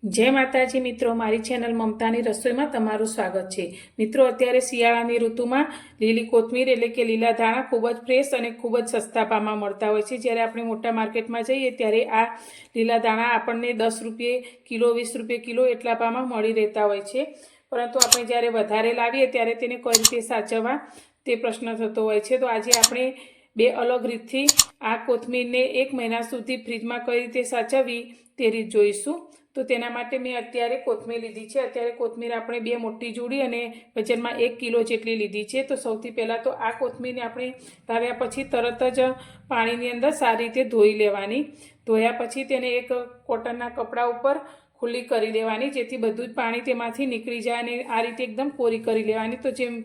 जय माताजी मित्रों, मारी चेनल ममतानी रसोई में तमारुं स्वागत है। मित्रों, अत्यारे शियाळानी ऋतु में लीली कोथमीर एटले के लीला धाणा खूब ज फ्रेश और खूब ज सस्ता भावमां मळता होय छे। ज्यारे आपणे मोटा मार्केट में जईए त्यारे आ लीला धाणा आपणे 10 रुपये किलो 20 रुपये किलो एटला भावमां मळी रहेता होय छे। परंतु आपणे ज्यारे वधारे लावीए त्यारे तेने कई रीते साचववा ते प्रश्न थतो होय छे। तो आज आपणे बे अलग रीतथी आ कोथमीरने 1 महीना सुधी फ्रीजमां कई रीते साचववी ते रीत जोईशुं। तो तेना माटे मैं अत्यारे कोथमीर लीधी है। अत्यारे कोथमीर आपणे 2 मोटी जोड़ी अने वजन में 1 किलो जेटली लीधी है। तो सौथी पहला तो आ कोथमीर ने आपणे लाव्या पछी तरत ज पाणीनी अंदर सारी रीते धोई लेवानी। धोया पछी तेने एक कॉटनना कपड़ा उपर खुल्ली करी लेवानी, जेथी बधुं ज पाणी तेमांथी निकળી जाए अने आ रीते एकदम कोरी करी लेवानी। तो जेम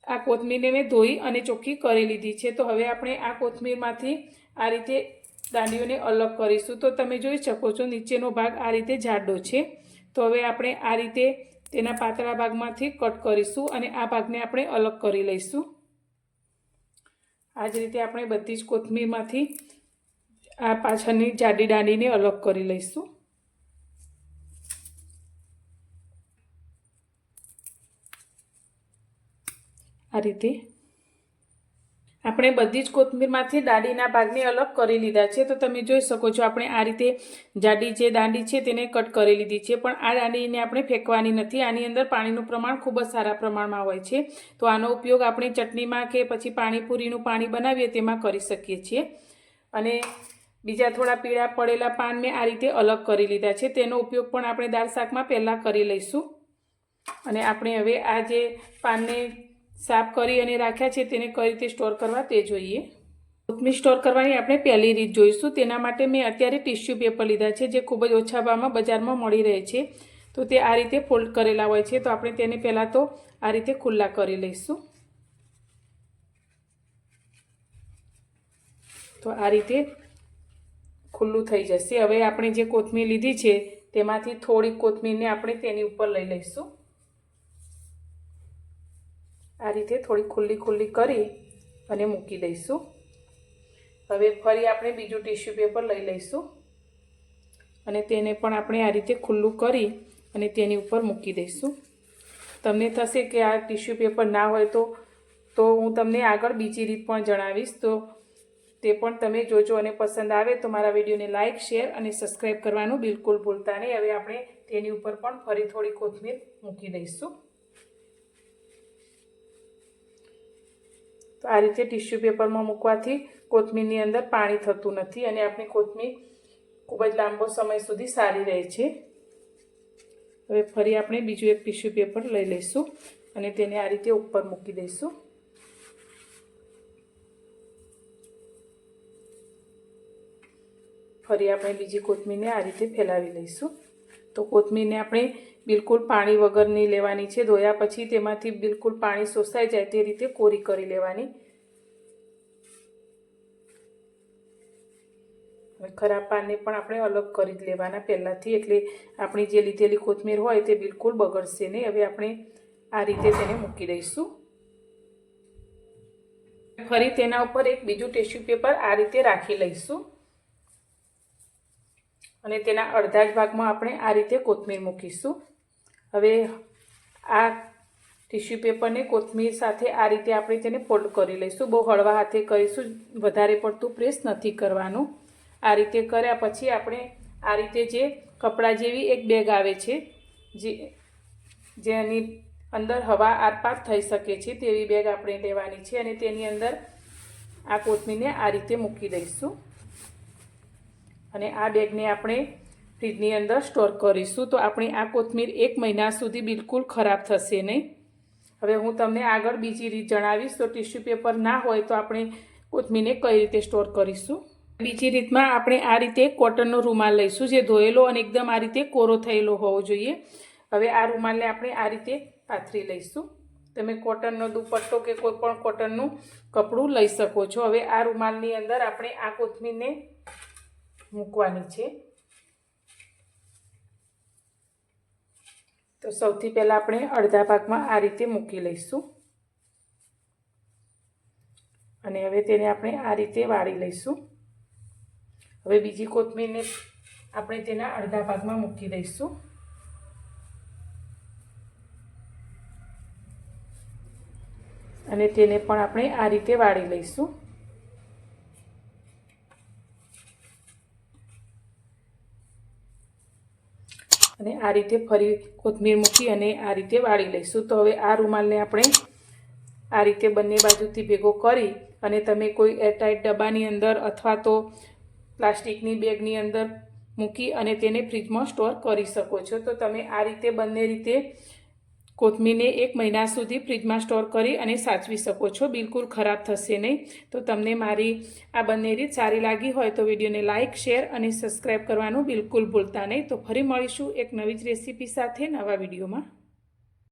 आ कोथमीरने मैं धोई अने चोख्खी करी लीधी है। तो हवे आपणे आ कोथमीरमांथी आ रीते दांडीओने अलग करीशुं। तो तमे जोई शको छो नीचेनो भाग आ रीते जाडो छे। तो हवे आपणे आ रीते तेना पातळा भागमांथी कट करीशुं अने आ भागने आपणे अलग करी लईशुं। आ ज रीते आपणे बधी ज कोथमीरमांथी आ पाछळनी जाडी दांडीने अलग करी लईशुं। आ रीते આપણે બધી જ કોથમીરમાંથી દાંડીના ભાગને અલગ કરી લીધા છે। તો તમે જોઈ શકો છો આપણે આ રીતે જાડી જે દાંડી છે તેને કટ કરી લીધી છે, પણ આ દાંડીને આપણે ફેંકવાની નથી। આની અંદર પાણીનું પ્રમાણ ખૂબ જ સારા પ્રમાણમાં હોય છે। તો આનો ઉપયોગ આપણે ચટણીમાં કે પછી પાણીપુરીનું પાણી બનાવીએ તેમાં કરી શકીએ છીએ। અને બીજા થોડા પીળા પડેલા પાન મેં આ રીતે અલગ કરી લીધા છે, તેનો ઉપયોગ પણ આપણે દાળ શાકમાં પહેલાં કરી લઈશું। અને આપણે હવે આ જે પાનને साफ करी अने राख्या छे तेने कई रीते स्टोर करवा ते जोईए। कोथमीर स्टोर करवानी आपणे पहली रीत जोईशुं। तेना माटे मैं अत्यारे टिश्यू पेपर लीधा छे जे खूब ज ओछा भावमां बजारमां मळी रहे छे। तो ते आ रीते फोल्ड करेला होय छे। तो आपणे तेने पहेला तो आ रीते खुल्ला करी लईशुं। तो आ रीते खुल्लुं थई जशे। हवे आपणे जे कोथमीर लीधी छे तेमांथी थोड़ी कोथमीरने आपणे तेनी उपर लई लईशुं। आ रीते थोड़ी खुल्ली खुल्ली करी अने मूकी दईशुं। हवे फरी आपणे बीजुं टिश्यू पेपर लई लईशुं अने तेने पण आपणे आ रीते खुल्लुं करी अने तेनी उपर मूकी दईशुं। तमने थशे के आ टिश्यू पेपर ना होय तो हूँ तमने आगळ बीजी रीत पण जणावीश। तो ते पण तमे जोजो अने पसंद आवे तो मारा विडियोने लाइक शेर अने सब्सक्राइब करवानुं बिलकुल भूलता नहीं। हवे आपणे तेनी उपर पण फरी थोड़ी कोथमीर मूकी दईशुं। तो आ रीते टिश्यू पेपर में मूकवाथी कोथमीरनी अंदर पाणी थतुं नथी अने आपणी कोथमीर खूब ज लांबो समय सुधी सारी रहे छे। हवे फरी आपणे बीजुं एक टिश्यू पेपर लई लईशुं अने तेने आ रीते उपर मूकी दईशुं। फरी आपणे बीजी कोथमीरने आ रीते फैलावी लईशुं। तो कोथमीरने आपणे बिल्कुल पाणी वगरनी लेवानी छे। धोया पछी तेमांथी बिल्कुल पाणी शोषाई जाए ते रीते कोरी करी लेवानी। खराब पानने पण आपणे अलग करी ज लेवाना पहेलाथी, एटले आपणी जे लीधेली कोथमीर होय ते बिल्कुल बगड़शे नहीं। हवे आपणे आ रीते तेने मूकी दईशुं। फरी तेना उपर एक बीजुं टिश्यू पेपर आ रीते राखी लईशुं अने तेना अर्धा ज भागमां आपणे आ रीते कोथमीर मूकीशुं। हवे आ टिश्यू पेपर ने कोथमीर साथे आ रीते आपणे तेने फोल्ड करी लईशुं। बहु हळवा हाथे करीशुं, वधारे पड़तुं प्रेस नथी करवानुं। आ रीते कर्या पछी आपणे आ रीते जे कपड़ा जेवी एक बेग आवे छे जेनी अंदर हवा आरपार थई शके छे तेवी बेग आपणे लेवानी छे अने तेनी अंदर आ कोथमीरने आ रीते मूकी दईशुं अने आ बेगने आपणे फ्रीजनी अंदर स्टोर करीशुं। तो आपणी आ कोथमीर 1 महीना सुधी बिल्कुल खराब थशे नहीं। हवे हूँ तमने आगळ बीजी रीत जणावीश। तो टिश्यू पेपर ना होय तो आपणे कोथमीरने कई रीते स्टोर करीशुं। बीजी रीतमां आपणे आ रीते कॉटननो रूमाल लईशुं जे धोयेलो अने एकदम आ रीते कोरो थयेलो होवो जोईए। हवे आ रूमालने आपणे आ रीते पाथरी लईशुं। तमे कॉटननो दुपट्टो के कोई पण कॉटननुं कपड़ुं लई शको छो। हवे आ रूमालनी अंदर आपणे आ कोथमीरने मूकवानी छे। तो सौथी पहेला आपणे अर्धा भागमां आ रीते मूकी लईशुं अने हवे तेने आपणे आ रीते वाળી लईशुं। हवे बीजी कोथमीरने આપણે તેના અડધા ભાગમાં મૂકી દઈશું। અને તેને પણ આપણે આ રીતે વાળી લઈશું. અને આ રીતે ફરી કોથમીર મૂકી અને આ રીતે વાળી લઈશું. તો હવે આ રૂમાલને આપણે આ રીતે બંને બાજુથી ભેગો કરી અને તમે કોઈ એરટાઇટ ડબ્બાની અંદર અથવા તો પ્લાસ્ટિકની બેગની અંદર મૂકી અને તેને ફ્રીજમાં સ્ટોર કરી શકો છો. તો તમે આ રીતે બંને રીતે કોથમીરને 1 મહિના સુધી ફ્રીજમાં સ્ટોર કરી અને સાચવી શકો છો. બિલકુલ ખરાબ થશે નહીં. તો તમને મારી આ બંને રીત સારી લાગી હોય તો વિડીયોને લાઇક, શેર અને સબસ્ક્રાઈબ કરવાનું બિલકુલ ભૂલતા નહીં. તો ફરી મળીશું એક નવી જ રેસીપી સાથે નવા વિડીયોમાં.